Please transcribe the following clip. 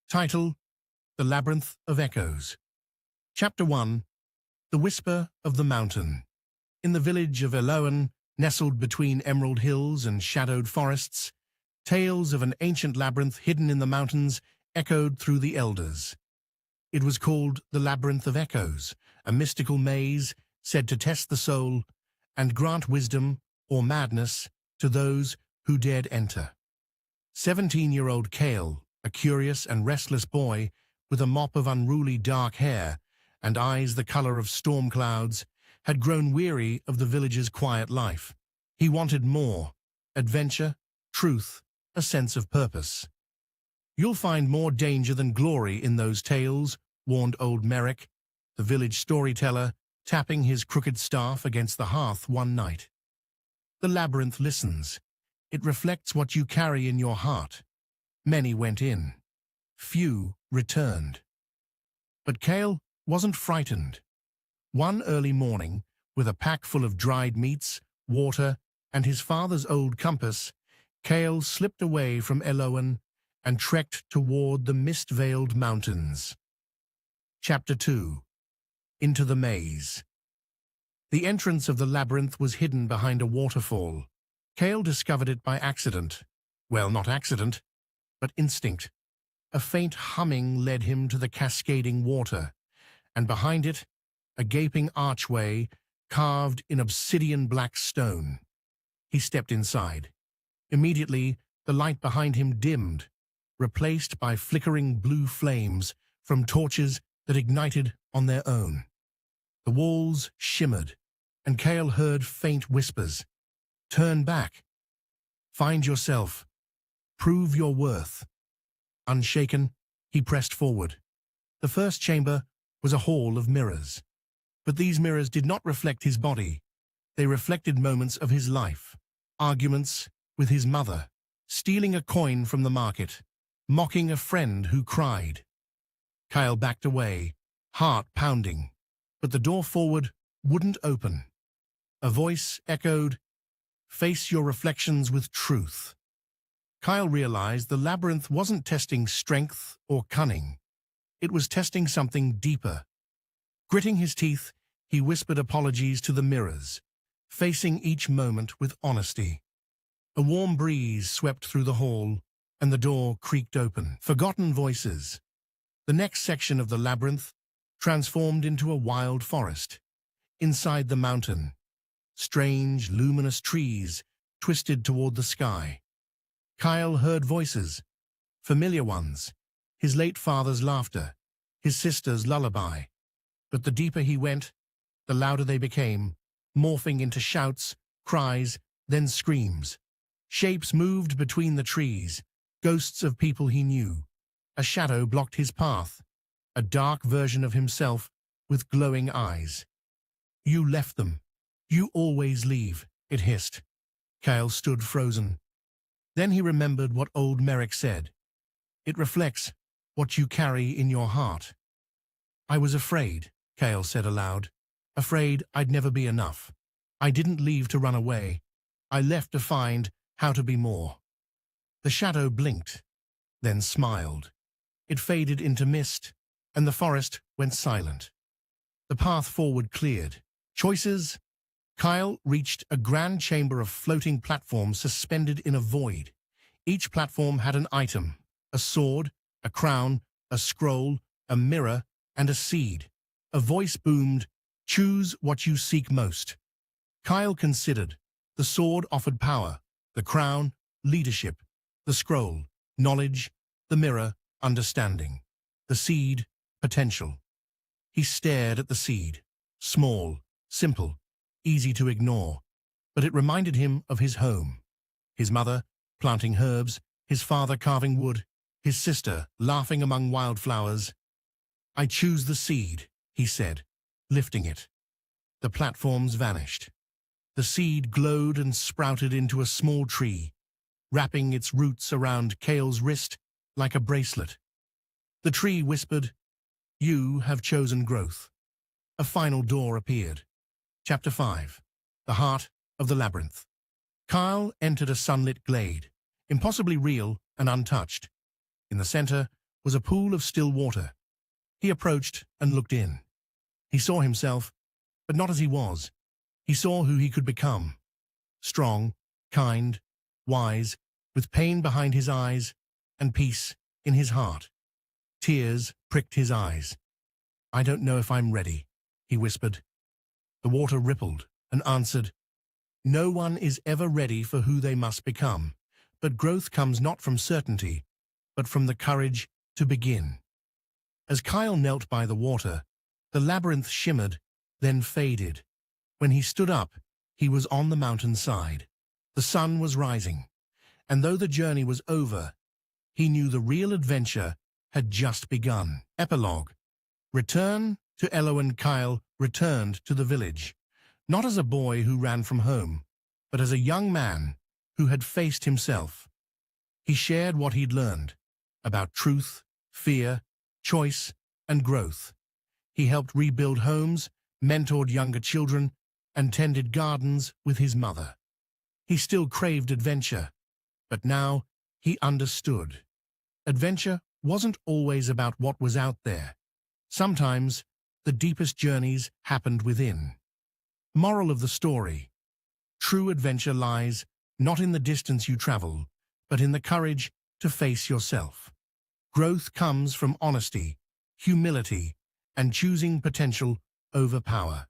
Title: The Labyrinth of Echoes. Chapter 1: The Whisper of the Mountain. In the village of Eloan, nestled between emerald hills and shadowed forests, tales of an ancient labyrinth hidden in the mountains echoed through the elders. It was called the Labyrinth of Echoes, a mystical maze said to test the soul and grant wisdom or madness to those who dared enter. 17-year-old Cale, a curious and restless boy with a mop of unruly dark hair and eyes the color of storm clouds, had grown weary of the village's quiet life. He wanted more: adventure, truth, a sense of purpose. "You'll find more danger than glory in those tales," warned old Merrick, the village storyteller, tapping his crooked staff against the hearth one night. "The labyrinth listens. It reflects what you carry in your heart." Many went in. Few returned. But Cale wasn't frightened. One early morning, with a pack full of dried meats, water, and his father's old compass, Cale slipped away from Eloan and trekked toward the mist-veiled mountains. Chapter 2: Into the Maze. The entrance of the labyrinth was hidden behind a waterfall. Cale discovered it by accident. Well, not accident, but instinct. A faint humming led him to the cascading water, and behind it, a gaping archway carved in obsidian-black stone. He stepped inside. Immediately, the light behind him dimmed, replaced by flickering blue flames from torches that ignited on their own. The walls shimmered, and Cale heard faint whispers. "Turn back. Find yourself. Prove your worth." Unshaken, he pressed forward. The first chamber was a hall of mirrors. But these mirrors did not reflect his body. They reflected moments of his life: arguments with his mother, stealing a coin from the market, mocking a friend who cried. Cale backed away, heart pounding, but the door forward wouldn't open. A voice echoed, "Face your reflections with truth." Cale realized the labyrinth wasn't testing strength or cunning. It was testing something deeper. Gritting his teeth, he whispered apologies to the mirrors, facing each moment with honesty. A warm breeze swept through the hall, and the door creaked open. Forgotten voices. The next section of the labyrinth transformed into a wild forest. Inside the mountain, strange, luminous trees twisted toward the sky. Cale heard voices, familiar ones, his late father's laughter, his sister's lullaby. But the deeper he went, the louder they became, morphing into shouts, cries, then screams. Shapes moved between the trees, ghosts of people he knew. A shadow blocked his path, a dark version of himself with glowing eyes. "You left them. You always leave," it hissed. Cale stood frozen. Then he remembered what old Merrick said. "It reflects what you carry in your heart." "I was afraid," Cale said aloud. "Afraid I'd never be enough. I didn't leave to run away. I left to find how to be more." The shadow blinked, then smiled. It faded into mist, and the forest went silent. The path forward cleared. Choices? Cale reached a grand chamber of floating platforms suspended in a void. Each platform had an item: a sword, a crown, a scroll, a mirror, and a seed. A voice boomed, "Choose what you seek most." Cale considered. The sword offered power, the crown, leadership, the scroll, knowledge, the mirror, understanding, the seed, potential. He stared at the seed. Small, simple, easy to ignore, but it reminded him of his home. His mother, planting herbs, his father carving wood, his sister laughing among wildflowers. "I choose the seed," he said, lifting it. The platforms vanished. The seed glowed and sprouted into a small tree, wrapping its roots around Cale's wrist like a bracelet. The tree whispered, "You have chosen growth." A final door appeared. Chapter 5: The Heart of the Labyrinth. Cale entered a sunlit glade, impossibly real and untouched. In the center was a pool of still water. He approached and looked in. He saw himself, but not as he was. He saw who he could become. Strong, kind, wise, with pain behind his eyes and peace in his heart. Tears pricked his eyes. "I don't know if I'm ready," he whispered. The water rippled and answered, "No one is ever ready for who they must become, but growth comes not from certainty, but from the courage to begin." As Kyle knelt by the water, the labyrinth shimmered, then faded. When he stood up, he was on the mountainside. The sun was rising, and though the journey was over, he knew the real adventure had just begun. Epilogue. Return to Elo and Kyle returned to the village, not as a boy who ran from home, but as a young man who had faced himself. He shared what he'd learned about truth, fear, choice, and growth. He helped rebuild homes, mentored younger children, and tended gardens with his mother. He still craved adventure, but now he understood. Adventure wasn't always about what was out there. Sometimes the deepest journeys happened within. Moral of the story: true adventure lies not in the distance you travel, but in the courage to face yourself. Growth comes from honesty, humility, and choosing potential over power.